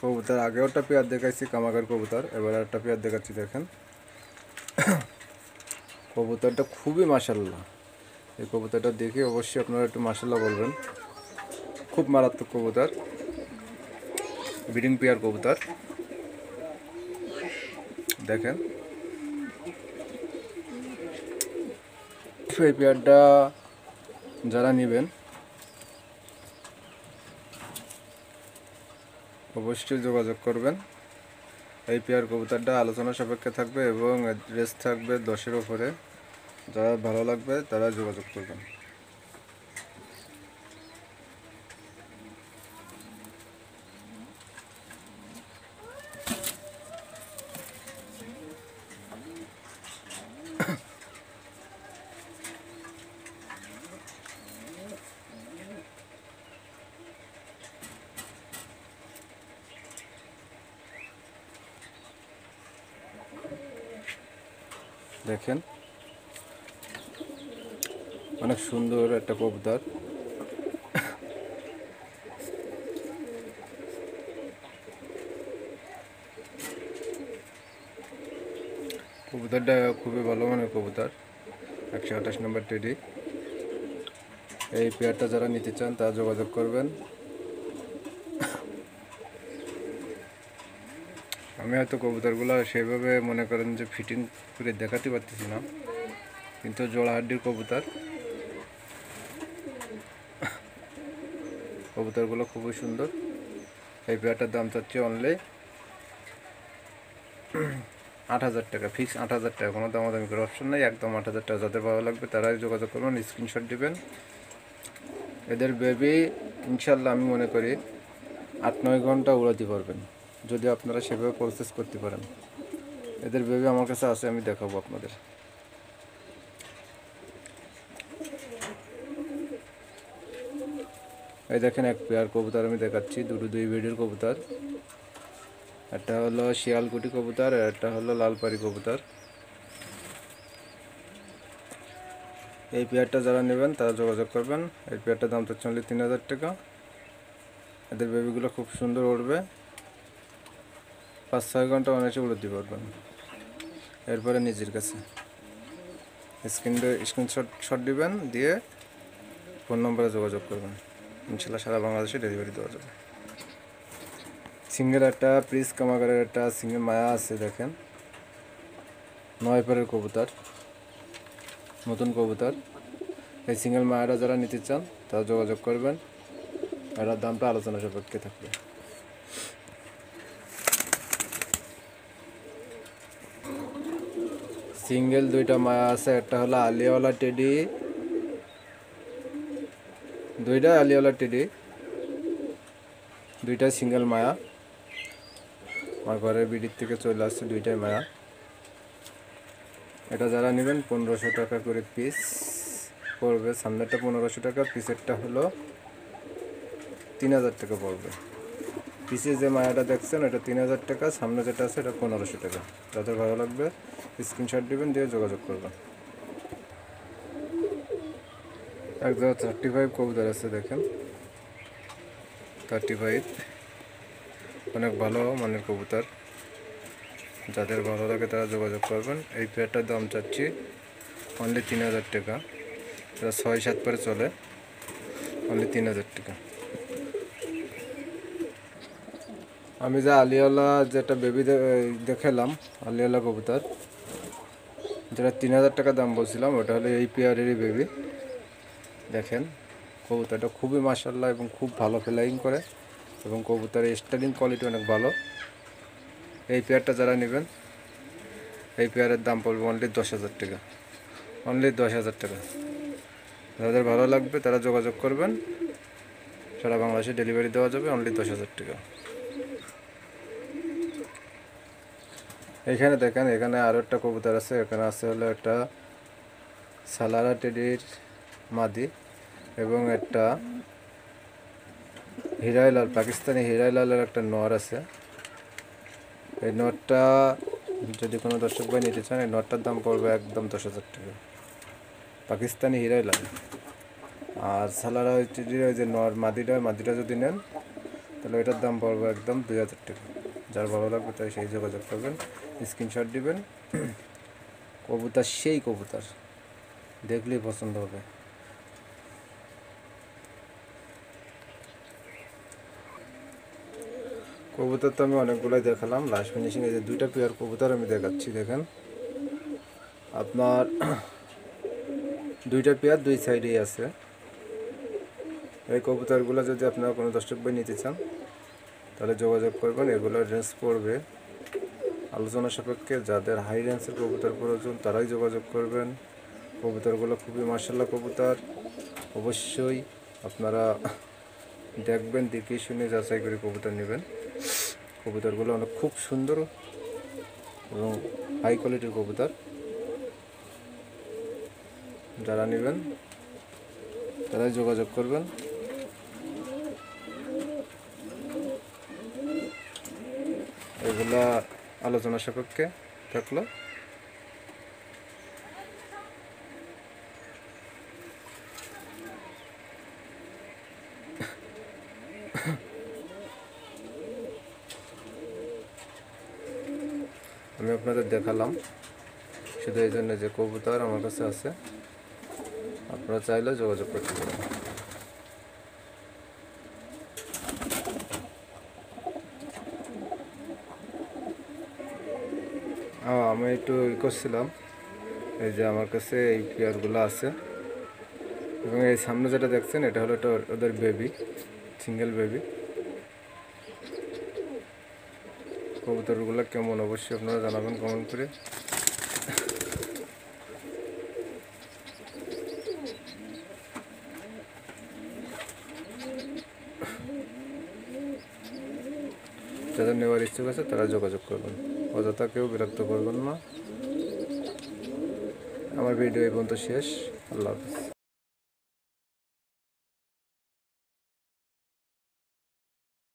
কবুতর আগেও একটা পেয়ার দেখাইছি কামাগার কবুতর, এবার একটা পেয়ার দেখাচ্ছি। দেখেন কবুতরটা খুবই মাশাআল্লাহ। এই কবুতরটা দেখে অবশ্যই আপনারা একটু মাশাআল্লাহ বলবেন। খুব মারাত্মক কবুতর, ব্রিডিং পেয়ার কবুতর। দেখেন এই পেয়ারটা যারা নেবেন অবশ্যই যোগাযোগ করবেন। এই পেয়ার কবুতরটা আলোচনা সাপেক্ষে থাকবে এবং অ্যাড্রেস থাকবে 10-এর উপরে। যারা ভালো লাগবে তারা যোগাযোগ করবেন। দেখেন অনেক সুন্দর একটা কবুতর। কবুতরটা খুবই ভালো মানের কবুতর, 128 নম্বর টেডি। এই পেয়ারটা যারা নিতে চান তারা যোগাযোগ করবেন। আমি হয়তো কবুতরগুলো সেইভাবে মনে করেন যে ফিটিং করে দেখাতে পারতেছি না, কিন্তু জোড়া হাড্ডির কবুতর। কবুতরগুলো খুবই সুন্দর। এই পেয়ারটার দাম চাচ্ছি অনলি 8,000 টাকা, ফিক্স 8,000 টাকা, কোনো দামাদামি করার অপশন নেই, একদম 8,000 টাকা। যাদের ভালো লাগবে তারাই যোগাযোগ করবেন, স্ক্রিনশট দিবেন। এদের বেবি ইনশাল্লাহ আমি মনে করি 8-9 ঘন্টা উড়াতে পারবেন যদি আপনারা সেভাবে প্রসেস করতে পারেন। এদের বেবি আমার কাছে আছে, আমি দেখাবো আপনাদের। এই দেখেন এক পেয়ার কবুতর আমি দেখাচ্ছি, দুই ভিডিওর কবুতর। একটা হলো শিয়ালকুটি কবুতর আর একটা হলো লালপাড়ি কবুতর। এই পেয়ারটা যারা নেবেন তারা যোগাযোগ করবেন। এই পেয়ারটার দাম তো অনলি 3,000 টাকা। এদের বেবিগুলো খুব সুন্দর উড়বে, 5-6 ঘন্টা অনায়াসে উড়তে পারবেন। এরপরে নিজের কাছে স্ক্রিনশট দিবেন, দিয়ে ফোন নম্বরে যোগাযোগ করবেন। ইনশাল্লাহ সারা বাংলাদেশে ডেলিভারি দেওয়া যাবে। সিঙ্গেল একটা প্রিস কামাগারের একটা সিঙ্গেল মায়া আছে। দেখেন 9 পারের কবুতর, নতুন কবুতর। এই সিঙ্গেল মায়াটা যারা নিতে চান তারা যোগাযোগ করবেন। এটার দামটা আলোচনা সাপেক্ষে থাকবে। সিঙ্গেল 2টা মায়া আছে, একটা হলো আলিয়াওয়ালা টেডি, 2টা আলিয়াওয়ালা টেডি, 2টা সিঙ্গেল মায়া। আমার ঘরের বিডির থেকে চলে আসছে 2টাই মায়া। এটা যারা নেবেন 1500 টাকা করে পিস পড়বে। সামনেরটা 1500 টাকা, পিসেরটা হলো 3,000 টাকা পড়বে। পিসে যে মায়াটা দেখছেন এটা 3,000 টাকা, সামনে যেটা আছে এটা 1500 টাকা। যাদের ভালো লাগবে স্ক্রিনশট দিবেন, দিয়ে যোগাযোগ করবেন। এক জায়গা 35 কবুতর আছে। দেখেন 35 অনেক ভালো মানের কবুতর। যাদের ভালো লাগে তারা যোগাযোগ করবেন। এই পেয়ারটার দাম চাচ্ছি অনলি 3,000 টাকা। এটা 6-7 পরে চলে, অনলি 3,000 টাকা। আমি যে আলিয়ালা যেটা বেবি দেখালাম, আলিয়ালা কবুতর যেটা 3,000 টাকা দাম বলছিলাম, ওটা হলো এই পেয়ারেরই বেবি। দেখেন কবুতরটা খুবই মাশাআল্লাহ এবং খুব ভালো ফ্লাইং করে, এবং কবুতরের স্টার্টিং কোয়ালিটি অনেক ভালো। এই পেয়ারটা যারা নেবেন এই পেয়ারের দাম পড়বে অনলি 10,000 টাকা, অনলি 10,000 টাকা। যাদের ভালো লাগবে তারা যোগাযোগ করবেন, সারা বাংলাদেশে ডেলিভারি দেওয়া যাবে, অনলি 10,000 টাকা। এইখানে দেখেন এখানে আরও একটা কবুতর আছে। এখানে আছে হলো একটা সালারা টেডির মাদি এবং একটা হিরাইলাল, পাকিস্তানি হিরাইলালের একটা নর আছে। এই নটটা যদি কোনো দর্শক ভাই নিতে চান, এই নটটার দাম পড়বে একদম 10,000 টাকা, পাকিস্তানি হিরাইলাল। আর সালারা টেডির ওই যে নর মাদিটা যদি নেন তাহলে এটার দাম পড়বে একদম 2000 টাকা। যার ভালো লাগবে তাই সেই যোগাযোগ করবেন, স্ক্রিনশট দিবেন। কবুতর সেই কবুতর, দেখলেই পছন্দ হবে। কবুতর তো আমি অনেকগুলোই দেখালাম, লাস্ট ফিনিশিং এই যে 2টা পেয়ার কবুতর আমি দেখাচ্ছি। দেখেন আপনার 2টা পেয়ার 2 সাইডেই আছে। এই কবুতরগুলো যদি আপনারা কোনো দর্শক ভাই নিতে চান তাহলে যোগাযোগ করবেন। এগুলোর রেঞ্জ পড়বে আলোচনা সাপেক্ষে। যাদের হাই রেঞ্জের কবুতর প্রয়োজন তারাই যোগাযোগ করবেন। কবুতরগুলো খুবই মার্শাল্লাহ কবুতর, অবশ্যই আপনারা দেখবেন, দেখে শুনে যাচাই করে কবুতর নেবেন। কবুতরগুলো অনেক খুব সুন্দর এবং হাই কোয়ালিটির কবুতর। যারা নেবেন তারাই যোগাযোগ করবেন। এগুলা আলোচনা সাপেক্ষে থাকলো। আমি আপনাদের দেখালাম শুধু এই জন্য যে কবুতর আমার কাছে আছে, আপনারা চাইলে যোগাযোগ করতে পারেন। আমি একটু করছিলাম, এই যে আমার কাছে এই পেয়ারগুলো আছে এবং এই সামনে যেটা দেখছেন এটা হলো ওদের বেবি, সিঙ্গেল বেবি। কবুতরগুলো কেমন অবশ্যই আপনারা জানাবেন কমেন্ট করে। যাদের নেওয়ার ইচ্ছুক আছে তারা যোগাযোগ করবেন, অযথা কেউ বিরক্ত করবেন না। আমার ভিডিও এই পর্যন্ত শেষ। আল্লাহ হাফিজ।